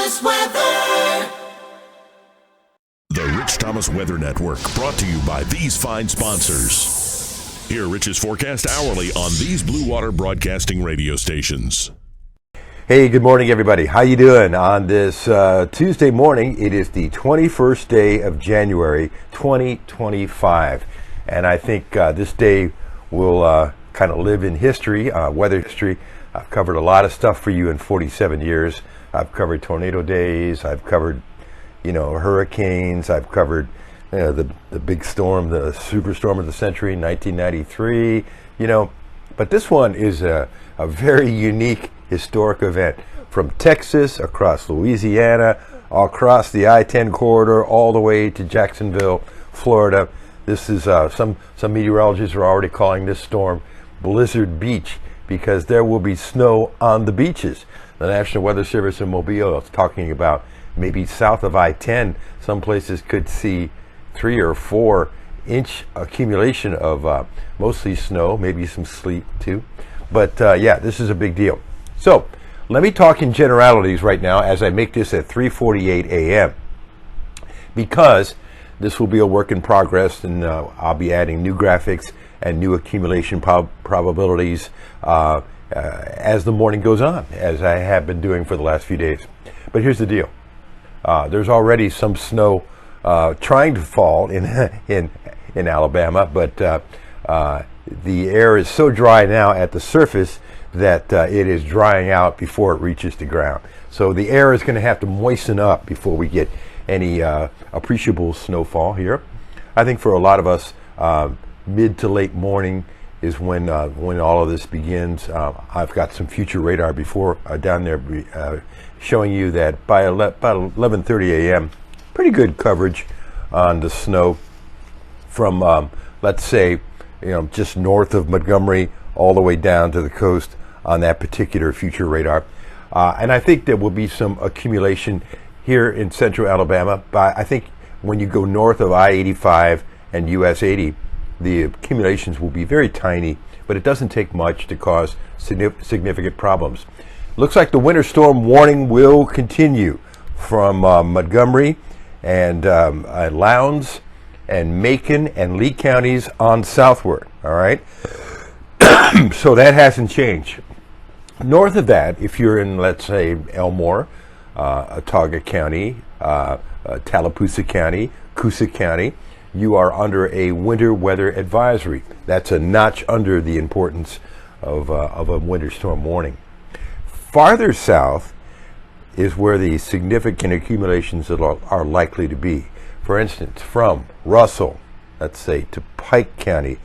Thomas Weather. The Rich Thomas Weather Network, brought to you by these fine sponsors. Hear Rich's forecast hourly on these Blue Water Broadcasting radio stations. Hey, good morning, everybody. How you doing on this Tuesday morning? It is the 21st day of January, 2025. And I think this day will kind of live in history, weather history. I've covered a lot of stuff for you in 47 years. I've covered tornado days. I've covered, hurricanes. I've covered the big storm, the superstorm of the century, 1993. But this one is a very unique historic event from Texas across Louisiana, across the I-10 corridor, all the way to Jacksonville, Florida. This is some meteorologists are already calling this storm Blizzard Beach because there will be snow on the beaches. The National Weather Service in Mobile is talking about maybe south of I-10, some places could see 3 or 4 inch accumulation of mostly snow, maybe some sleet too. But this is a big deal. So let me talk in generalities right now as I make this at 3:48 a.m. because this will be a work in progress, and I'll be adding new graphics and new accumulation probabilities as the morning goes on, as I have been doing for the last few days. But here's the deal. There's already some snow trying to fall in Alabama, but the air is so dry now at the surface that it is drying out before it reaches the ground. So the air is going to have to moisten up before we get any appreciable snowfall here. I think for a lot of us, mid to late morning is when all of this begins. I've got some future radar before down there showing you that by about 11:30 a.m., pretty good coverage on the snow from let's say just north of Montgomery all the way down to the coast on that particular future radar. And I think there will be some accumulation here in central Alabama. But I think when you go north of I-85 and US 80, the accumulations will be very tiny, but it doesn't take much to cause significant problems. Looks like the winter storm warning will continue from Montgomery and Lowndes and Macon and Lee counties on southward. All right. So that hasn't changed. North of that, if you're in, let's say, Elmore, Autauga County, Tallapoosa County, Coosa County, you are under a winter weather advisory. That's a notch under the importance of a winter storm warning. Farther south is where the significant accumulations are likely to be. For instance, from Russell, let's say, to Pike County,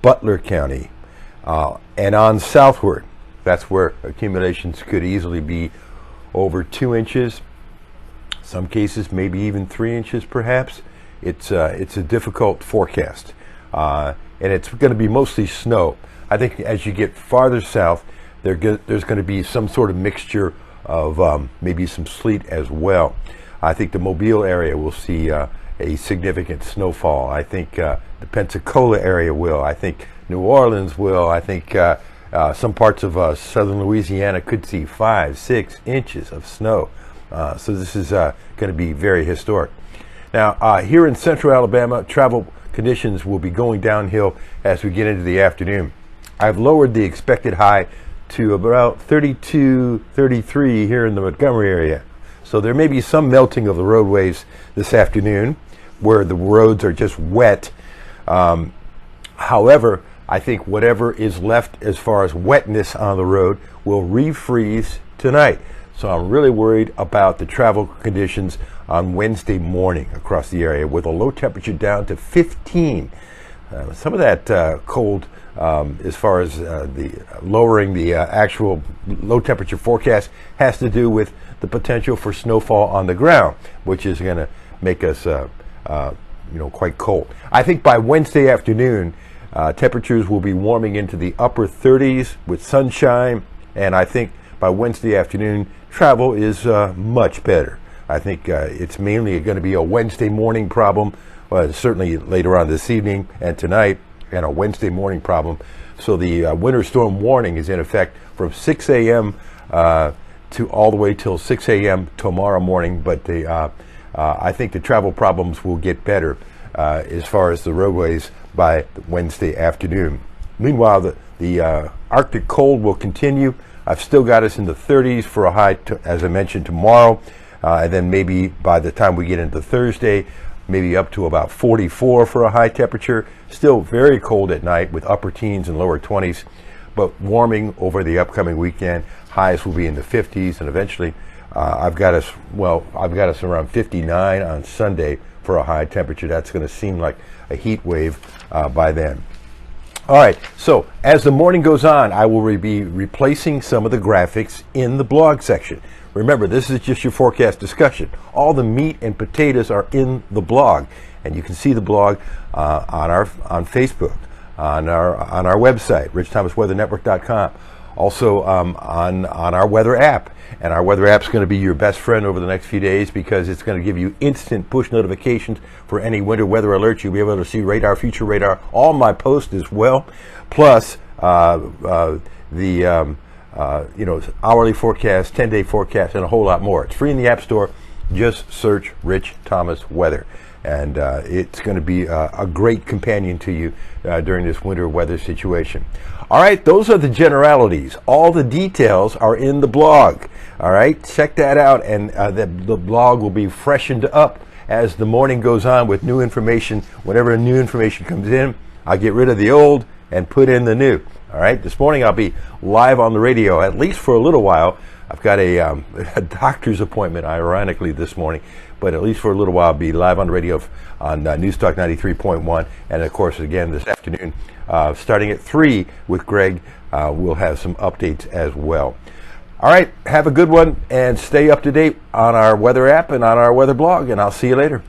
Butler County, and on southward. That's where accumulations could easily be over 2 inches. Some cases, maybe even 3 inches, perhaps. It's a difficult forecast, and it's going to be mostly snow. I think as you get farther south, there's going to be some sort of mixture of maybe some sleet as well. I think the Mobile area will see a significant snowfall. I think the Pensacola area will. I think New Orleans will. I think some parts of southern Louisiana could see 5-6 inches of snow. So this is going to be very historic. Now, here in central Alabama, travel conditions will be going downhill as we get into the afternoon. I've lowered the expected high to about 32, 33 here in the Montgomery area. So there may be some melting of the roadways this afternoon where the roads are just wet. However, I think whatever is left as far as wetness on the road will refreeze tonight. So I'm really worried about the travel conditions on Wednesday morning across the area with a low temperature down to 15. Some of that cold as far as the lowering the actual low temperature forecast has to do with the potential for snowfall on the ground, which is going to make us quite cold. I think by Wednesday afternoon, temperatures will be warming into the upper 30s with sunshine, and I think by Wednesday afternoon, travel is much better. I think it's mainly going to be a Wednesday morning problem, certainly later on this evening and tonight, and a Wednesday morning problem. So the winter storm warning is in effect from 6 a.m. to all the way till 6 a.m. tomorrow morning, but I think the travel problems will get better as far as the roadways by Wednesday afternoon. Meanwhile, the Arctic cold will continue. I've still got us in the 30s for a high, as I mentioned, tomorrow, and then maybe by the time we get into Thursday, maybe up to about 44 for a high temperature. Still very cold at night with upper teens and lower 20s, but warming over the upcoming weekend. Highs will be in the 50s, and eventually I've got us around 59 on Sunday for a high temperature. That's going to seem like a heat wave by then. All right, so as the morning goes on, I will be replacing some of the graphics in the blog section. Remember, this is just your forecast discussion. All the meat and potatoes are in the blog, and you can see the blog on Facebook, on our website, richthomasweathernetwork.com. Also on our weather app. And our weather app is going to be your best friend over the next few days because it's going to give you instant push notifications for any winter weather alerts. You'll be able to see radar, future radar, all my posts as well, plus the hourly forecast, 10-day forecast, and a whole lot more. It's free in the App Store. Just search Rich Thomas Weather. And it's going to be a great companion to you during this winter weather situation. All right, those are the generalities. All the details are in the blog. All right, check that out, and the blog will be freshened up as the morning goes on with new information. Whenever new information comes in, I'll get rid of the old and put in the new. All right, this morning I'll be live on the radio, at least for a little while. I've got a doctor's appointment, ironically, this morning, but at least for a little while I'll be live on the radio on News Talk 93.1, and of course, again, this afternoon, starting at 3 with Greg, we'll have some updates as well. All right, have a good one, and stay up to date on our weather app and on our weather blog, and I'll see you later.